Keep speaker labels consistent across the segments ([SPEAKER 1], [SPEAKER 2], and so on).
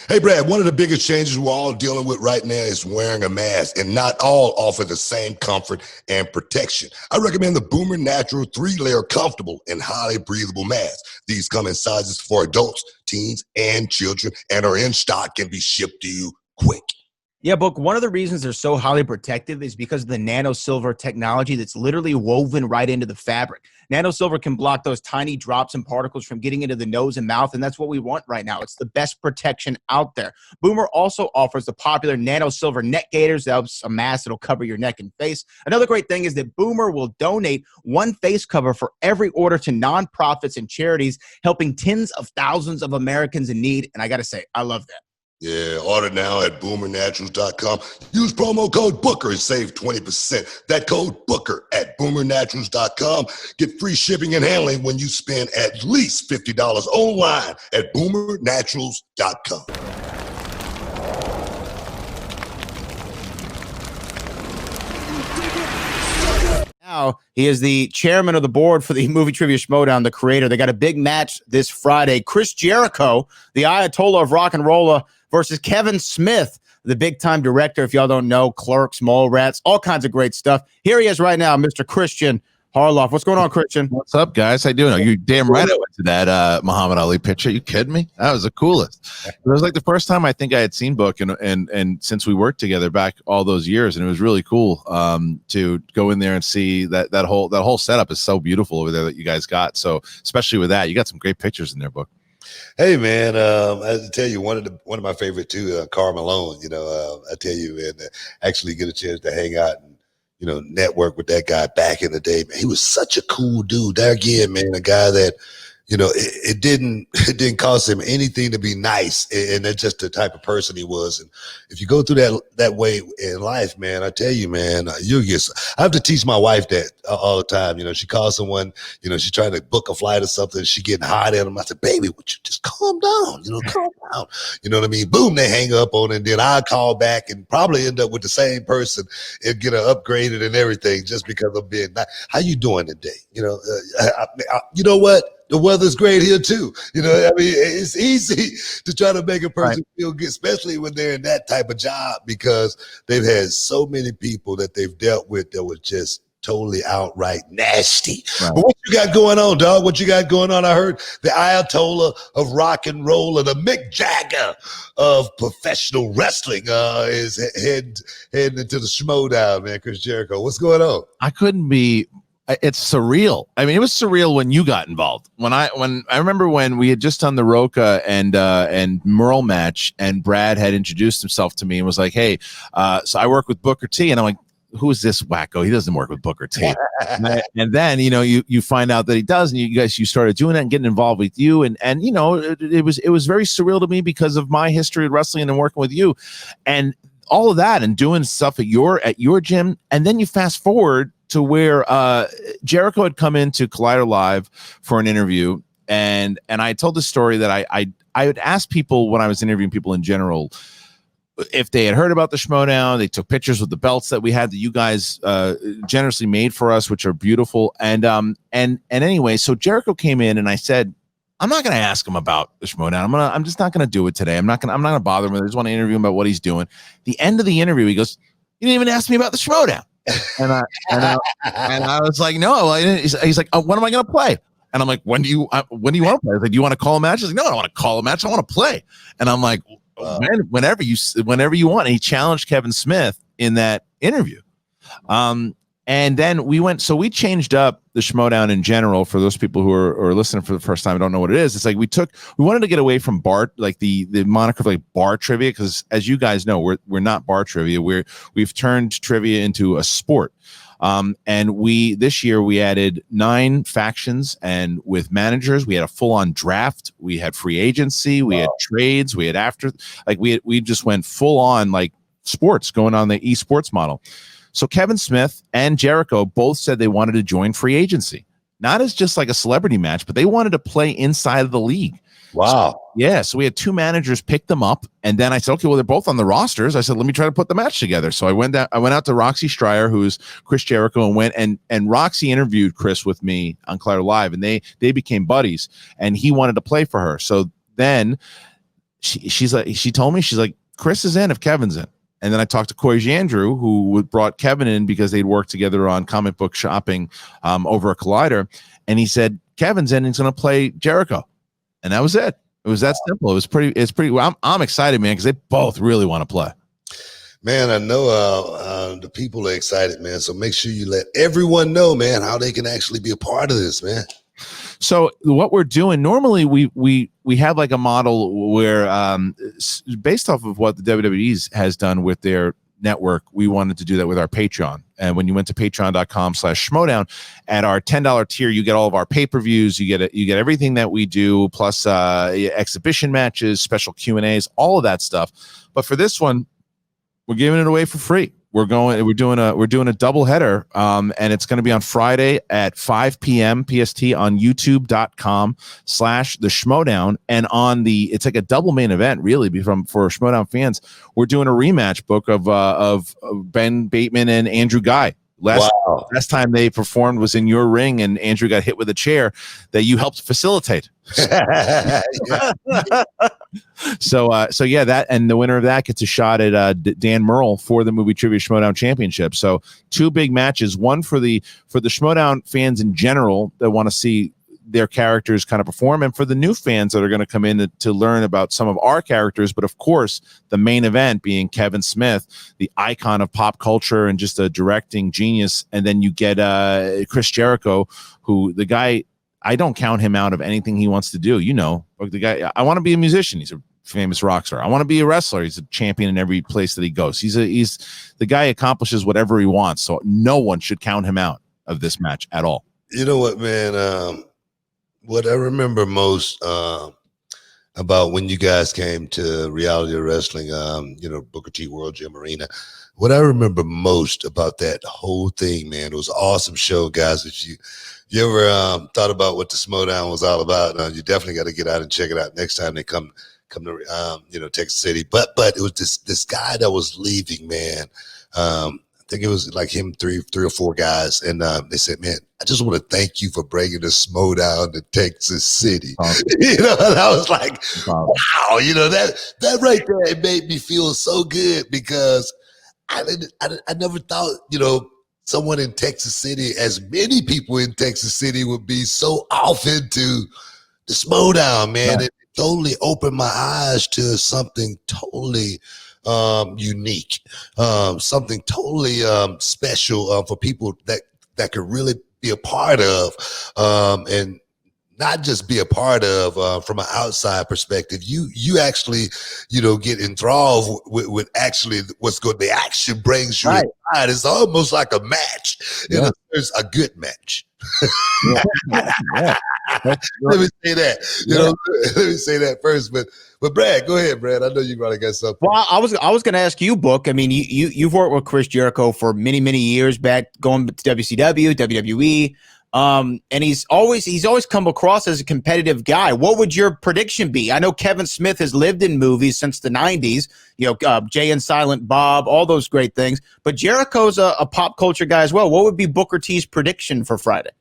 [SPEAKER 1] Hey, Brad, one of the biggest changes we're all dealing with right now is wearing a mask, and not all offer the same comfort and protection. I recommend the Boomer Natural 3-layer comfortable and highly breathable mask. These come in sizes for adults, teens, and children, and are in stock and be shipped to you quick.
[SPEAKER 2] Yeah, Book, one of the reasons they're so highly protective is because of the nano silver technology that's literally woven right into the fabric. Nano silver can block those tiny drops and particles from getting into the nose and mouth, and that's what we want right now. It's the best protection out there. Boomer also offers the popular nano silver neck gaiters. That's a mask that'll cover your neck and face. Another great thing is that Boomer will donate one face cover for every order to nonprofits and charities, helping tens of thousands of Americans in need, and I got to say, I love that.
[SPEAKER 1] Yeah, order now at boomernaturals.com. Use promo code Booker and save 20%. That code Booker at boomernaturals.com. Get free shipping and handling when you spend at least $50 online at boomernaturals.com.
[SPEAKER 2] Now, he is the chairman of the board for the Movie Trivia Schmodown, the creator. They got a big match this Friday. Chris Jericho, the Ayatollah of rock and roll, versus Kevin Smith, the big-time director. If y'all don't know, Clerks, Mallrats, all kinds of great stuff. Here he is right now, Mr. Kristian Harloff. What's going on, Kristian?
[SPEAKER 3] What's up, guys? How you doing? You damn right I went to that Muhammad Ali picture. You kidding me? That was the coolest. It was like the first time I think I had seen Book, and since we worked together back all those years, and it was really cool to go in there and see that whole setup is so beautiful over there that you guys got. So especially with that, you got some great pictures in there, Book.
[SPEAKER 1] Hey man, I tell you, one of my favorite too, Karl Malone. I tell you, and actually get a chance to hang out and network with that guy back in the day. Man, he was such a cool dude. There again, man, a guy that it didn't cost him anything to be nice, and that's just the type of person he was. And if you go through that way in life, man, I tell you, man, you get. I have to teach my wife that all the time. She calls someone, she's trying to book a flight or something. She getting hot at him. I said, baby, would you just calm down? Calm down. You know what I mean? Boom, they hang up on it, and then I call back and probably end up with the same person and get her upgraded and everything just because I'm being nice. How you doing today? You know what? The weather's great here too. It's easy to try to make a person feel good, especially when they're in that type of job, because they've had so many people that they've dealt with that were just totally outright nasty. Right. But what you got going on, dog? What you got going on? I heard the Ayatollah of rock and roll and the Mick Jagger of professional wrestling is heading into the Schmodown, man. Chris Jericho, what's going on?
[SPEAKER 3] It's surreal. I mean, it was surreal when you got involved. When I remember when we had just done the Roca and Merle match, and Brad had introduced himself to me and was like, "Hey, so I work with Booker T," and I'm like, "Who is this wacko? He doesn't work with Booker T." And then you find out that he does, and you started doing that and getting involved with you, and it was very surreal to me because of my history of wrestling and working with you, and all of that, and doing stuff at your gym, and then you fast forward to where Jericho had come into Collider Live for an interview, and I told the story that I would ask people when I was interviewing people in general if they had heard about the Schmodown. They took pictures with the belts that we had that you guys generously made for us, which are beautiful. And anyway, so Jericho came in, and I said, I'm not going to ask him about the Schmodown. I'm just not going to do it today. I'm not going to bother him. I just want to interview him about what he's doing. The end of the interview, he goes, "You didn't even ask me about the Schmodown." And I was like, "No." He's like, "When am I going to play?" And I'm like, when do you want to play? I was like, "Do you want to call a match?" He's like, "No, I don't want to call a match. I want to play." And I'm like, whenever you want. And he challenged Kevin Smith in that interview. And then we changed up the Schmodown in general for those people who are listening for the first time and don't know what it is. It's like we wanted to get away from bar, like the moniker of like bar trivia, because as you guys know, we're not bar trivia. We've turned trivia into a sport. And this year we added 9 factions, and with managers, we had a full-on draft. We had free agency, we had trades, we had we just went full-on like sports, going on the esports model. So Kevin Smith and Jericho both said they wanted to join free agency, not as just like a celebrity match, but they wanted to play inside of the league.
[SPEAKER 1] Wow.
[SPEAKER 3] So we had 2 managers pick them up, and then I said, okay, well, they're both on the rosters. I said, let me try to put the match together. So I went out to Roxy Stryer, who's Chris Jericho, and Roxy interviewed Chris with me on Collider Live, and they became buddies, and he wanted to play for her. So then she told me, she's like, Chris is in if Kevin's in. And then I talked to Corey Jandrew, who brought Kevin in because they'd worked together on comic book shopping over a Collider. And he said, Kevin's in and he's going to play Jericho. And that was it. It was that simple. It's pretty, well, I'm excited, man, because they both really want to play.
[SPEAKER 1] Man, I know the people are excited, man. So make sure you let everyone know, man, how they can actually be a part of this, man.
[SPEAKER 3] So what we're doing normally, we have like a model where based off of what the WWE has done with their network, we wanted to do that with our Patreon. And when you went to patreon.com/schmodown, at our $10 tier, you get all of our pay-per-views, you get everything that we do, plus exhibition matches, special Q&As, all of that stuff. But for this one, we're giving it away for free. We're doing a double header, and it's going to be on Friday at 5 p.m. PST on youtube.com/the Schmodown. And it's like a double main event, really, for Schmodown fans. We're doing a rematch book of Ben Bateman and Andrew Guy. Last time they performed was in your ring, and Andrew got hit with a chair that you helped facilitate. So yeah, that, and the winner of that gets a shot at Dan Merle for the Movie Trivia Schmodown Championship. So two big matches, one for the Schmodown fans in general that want to see their characters kind of perform, and for the new fans that are going to come in to learn about some of our characters. But of course, the main event being Kevin Smith, the icon of pop culture and just a directing genius. And then you get Chris Jericho, who, the guy, I don't count him out of anything he wants to do. You know, like the guy, I want to be a musician. He's a famous rock star. I want to be a wrestler. He's a champion in every place that he goes. He's the guy accomplishes whatever he wants. So no one should count him out of this match at all.
[SPEAKER 1] You know what, man? What I remember most about when you guys came to Reality of Wrestling, Booker T World Gym Arena, what I remember most about that whole thing, man, it was an awesome show, guys. If you ever thought about what the Schmodown was all about, you definitely got to get out and check it out next time they come to Texas City. But it was this guy that was leaving, man. I think it was like him, three or four guys, and they said, man, I just want to thank you for bringing the Schmodown to Texas City. And I was like, wow, that right there, it made me feel so good, because I never thought, someone in Texas City, as many people in Texas City, would be so off into the Schmodown, man. Yeah. It totally opened my eyes to something totally unique, something totally special for people that could really be a part of, and not just be a part of from an outside perspective. You actually, get enthralled with actually what's good. The action brings you inside. It's almost like a match.
[SPEAKER 3] Yeah.
[SPEAKER 1] It's a good match.
[SPEAKER 3] Yeah.
[SPEAKER 1] Let me say that. Let me say that first. But Brad, go ahead, Brad. I know you probably got something.
[SPEAKER 2] Well, I was going to ask you, Book. I mean, you've worked with Chris Jericho for many years back, going to WCW, WWE. And he's always come across as a competitive guy. What would your prediction be? I know Kevin Smith has lived in movies since the 90s, Jay and Silent Bob, all those great things. But Jericho's a pop culture guy as well. What would be Booker T's prediction for Friday?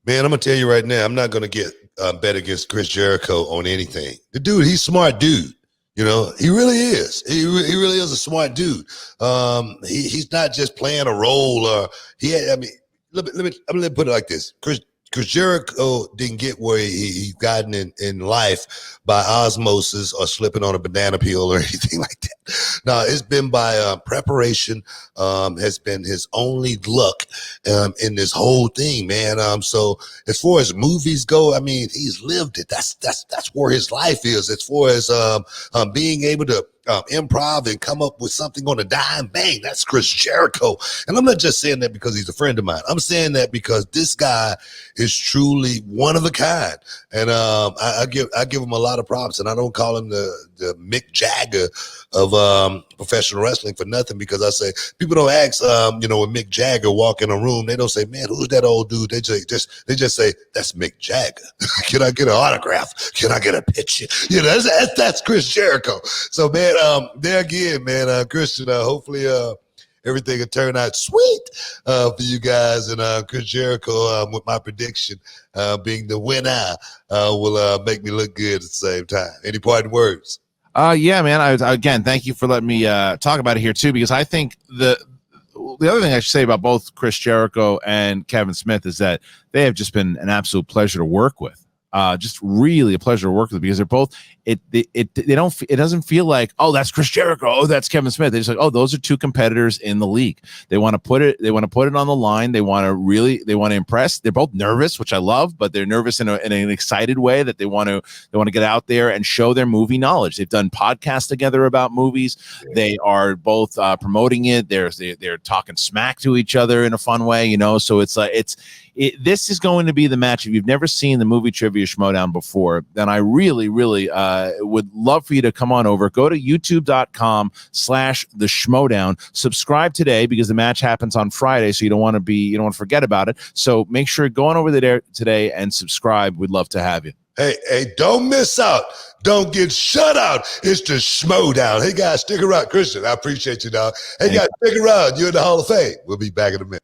[SPEAKER 1] Man, I'm going to tell you right now, I'm not going to get bet against Chris Jericho on anything. The dude, he's a smart dude. He really is. He really is a smart dude. He's not just playing a role. Let me put it like this. Chris Jericho didn't get where he gotten in life by osmosis or slipping on a banana peel or anything like that. No, it's been by preparation, has been his only luck in this whole thing, man. So as far as movies go, I mean, he's lived it. That's where his life is. As far as being able to improv and come up with something on a dime, bang, that's Chris Jericho. And I'm not just saying that because he's a friend of mine. I'm saying that because this guy is truly one of a kind. And I give him a lot of props, and I don't call him the Mick Jagger of professional wrestling for nothing, because I say, people don't ask, when Mick Jagger walk in a room, they don't say, man, who's that old dude? They just say, that's Mick Jagger. Can I get an autograph? Can I get a picture? That's Chris Jericho. So, man, there again, man, Kristian, hopefully everything will turn out sweet for you guys. And Chris Jericho, with my prediction being the winner, will make me look good at the same time. Any parting words?
[SPEAKER 3] Yeah, man. Again, thank you for letting me talk about it here too, because I think the other thing I should say about both Chris Jericho and Kevin Smith is that they have just been an absolute pleasure to work with. Just really a pleasure to work with, because they're both it doesn't feel like, oh, that's Chris Jericho, oh, that's Kevin Smith. They're just like, oh, those are two competitors in the league. They want to put it on the line. They want to impress. They're both nervous, which I love, but they're nervous in an excited way that they want to get out there and show their movie knowledge. They've done podcasts together about movies. They are both promoting it. They're talking smack to each other in a fun way, you know. So it's like this is going to be the match. If you've never seen the movie Trivia Schmodown before, then I really, really would love for you to come on over. Go to youtube.com/the Schmodown. Subscribe today, because the match happens on Friday, so you don't want to forget about it. So make sure go on over there today and subscribe. We'd love to have you.
[SPEAKER 1] Hey, don't miss out. Don't get shut out. It's the Schmodown. Hey, guys, stick around. Kristian, I appreciate you, dog. Hey, guys, stick around. You're in the Hall of Fame. We'll be back in a minute.